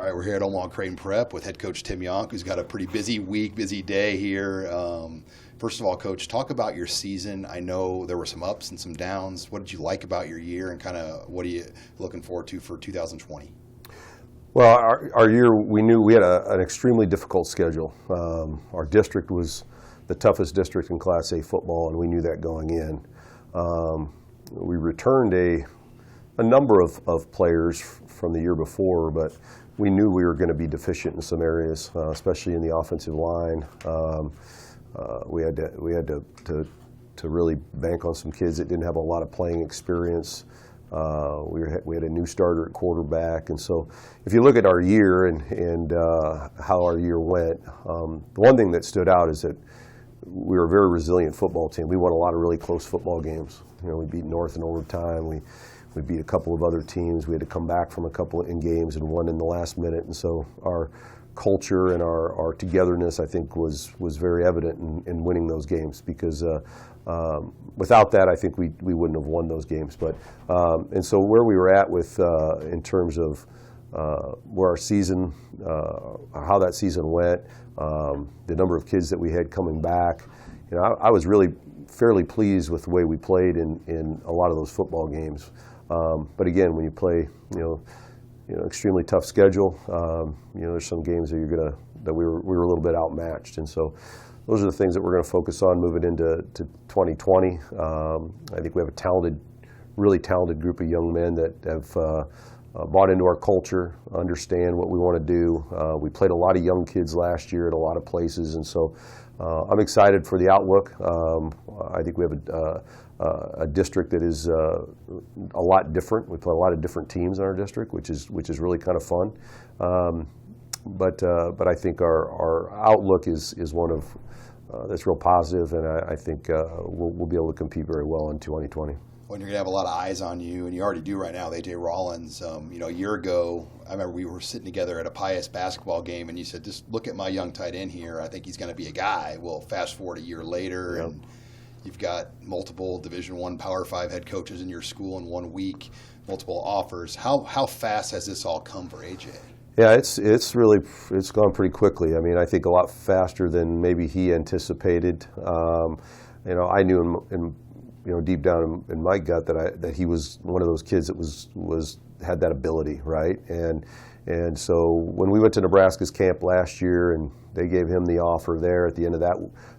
right, we're here at Omaha Creighton Prep with head coach Tim Johnk, who's got a pretty busy week, busy day here. First of all, Coach, talk about your season. I know there were some ups and some downs. What did you like about your year, and kind of what are you looking forward to for 2020? Well, our year, we knew we had an extremely difficult schedule. Our district was the toughest district in Class A football, and we knew that going in. We returned a number of players from the year before, but we knew we were going to be deficient in some areas, especially in the offensive line. We had to really bank on some kids that didn't have a lot of playing experience. We had a new starter at quarterback, and so if you look at our year and how our year went, the one thing that stood out is that we were a very resilient football team. We won a lot of really close football games. You know, we beat North in overtime. We beat a couple of other teams. We had to come back from a couple in games and won in the last minute. And so our culture and our togetherness, I think, was very evident in winning those games, because without that, I think we wouldn't have won those games. But and so where we were at with in terms of where our season, how that season went, the number of kids that we had coming back, you know, I was really fairly pleased with the way we played in a lot of those football games. But again, when you play, you know, extremely tough schedule, you know, there's some games that we were a little bit outmatched, and so those are the things that we're going to focus on moving into 2020. I think we have a really talented group of young men that have bought into our culture, understand what we want to do. We played a lot of young kids last year at a lot of places, and so I'm excited for the outlook. I think we have a district that is a lot different. We play a lot of different teams in our district, which is really kind of fun. But I think our outlook is one of that's real positive, and I think we'll be able to compete very well in 2020. When you're going to have a lot of eyes on you, and you already do right now, with A.J. Rollins. You know, a year ago, I remember we were sitting together at a Pius basketball game, and you said, just look at my young tight end here. I think he's going to be a guy. Well, fast forward a year later, yep. And you've got multiple Division I Power 5 head coaches in your school in 1 week, multiple offers. How fast has this all come for A.J.? Yeah, it's gone pretty quickly. I mean, I think a lot faster than maybe he anticipated. You know, I knew you know, deep down in my gut that he was one of those kids that had that ability, right? And so when we went to Nebraska's camp last year, and they gave him the offer there at the end of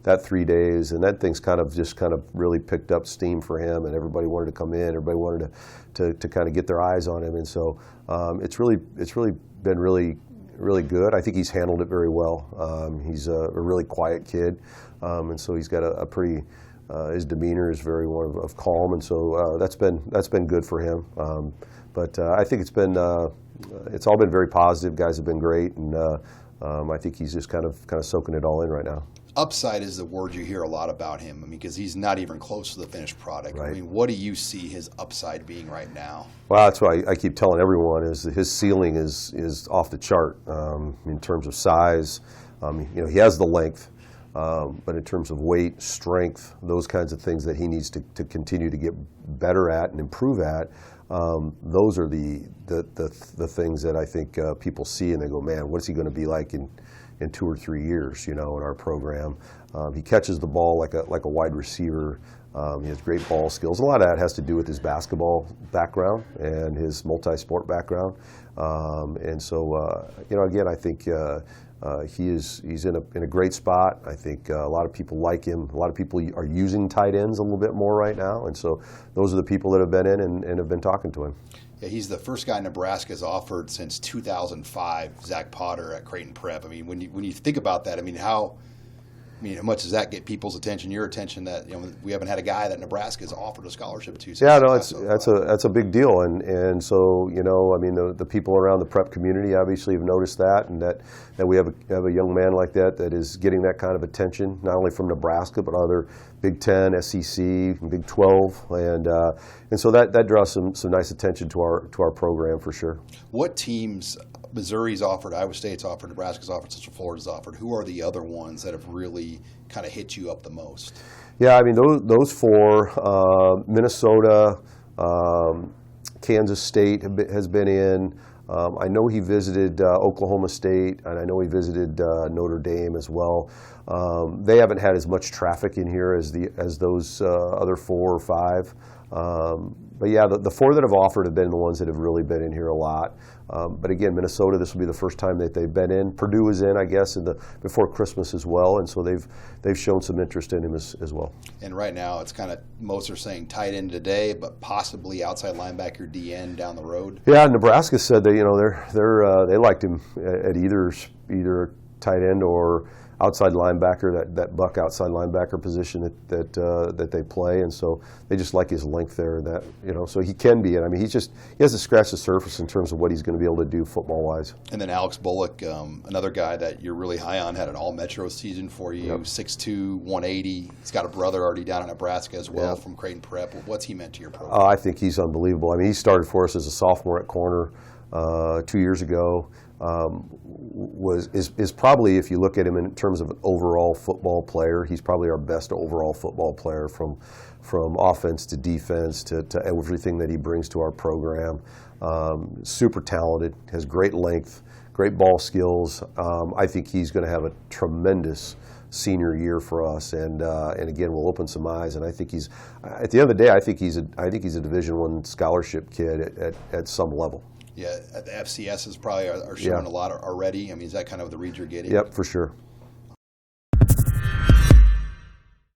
that 3 days, and that thing's kind of really picked up steam for him, and everybody wanted to come in, everybody wanted to kind of get their eyes on him, and so it's really been really good. I think he's handled it very well. He's a really quiet kid, and so he's got a pretty his demeanor is very one of calm, and so that's been good for him. But I think it's all been very positive. Guys have been great, and I think he's just kind of soaking it all in right now. Upside is the word you hear a lot about him. I mean, because he's not even close to the finished product. Right. I mean, what do you see his upside being right now? Well, that's why I keep telling everyone is that his ceiling is off the chart in terms of size. You know, he has the length. But in terms of weight, strength, those kinds of things that he needs to continue to get better at and improve at, those are the things that I think people see and they go, man, what's he going to be like in 2 or 3 years? You know, in our program, he catches the ball like a wide receiver. He has great ball skills. A lot of that has to do with his basketball background and his multi-sport background. And so, you know, again, I think. He's in a great spot. I think a lot of people like him. A lot of people are using tight ends a little bit more right now, and so those are the people that have been in and have been talking to him. Yeah, he's the first guy Nebraska's offered since 2005, Zach Potter at Creighton Prep. I mean, when you think about that, I mean, how much does that get people's attention, your attention, that, you know, we haven't had a guy that Nebraska's offered a scholarship to? Yeah, no, that's a big deal, and so, you know, I mean, the people around the prep community obviously have noticed that, and that we have a young man like that is getting that kind of attention, not only from Nebraska but other Big Ten, SEC, Big 12, and so that draws some nice attention to our program for sure. What teams? Missouri's offered, Iowa State's offered, Nebraska's offered, Central Florida's offered. Who are the other ones that have really kind of hit you up the most? Yeah, I mean, those four, Minnesota, Kansas State has been in. I know he visited Oklahoma State, and I know he visited Notre Dame as well. They haven't had as much traffic in here as those other 4 or 5. But yeah, the 4 that have offered have been the ones that have really been in here a lot. But again, Minnesota, this will be the first time that they've been in. Purdue is in, I guess, before Christmas as well, and so they've shown some interest in him as well. And right now, it's kind of, most are saying tight end today, but possibly outside linebacker DN down the road. Yeah, Nebraska said that they liked him at either tight end or outside linebacker, that buck outside linebacker position that they play, and so they just like his length there. So he can be it. I mean, he has to scratch the surface in terms of what he's going to be able to do football wise. And then Alex Bullock, another guy that you're really high on, had an All-Metro season for you. Yep. 6'2", 180. He's got a brother already down in Nebraska as well from Creighton Prep. What's he meant to your program? I think he's unbelievable. I mean, he started for us as a sophomore at corner 2 years ago. Is probably, if you look at him in terms of an overall football player, he's probably our best overall football player from offense to defense to everything that he brings to our program. Super talented, has great length, great ball skills. I think he's going to have a tremendous senior year for us, and again, we'll open some eyes. And I think he's, at the end of the day, I think he's a Division I scholarship kid at some level. Yeah, the FCSs probably are showing a lot already. I mean, is that kind of the read you're getting? Yep, for sure.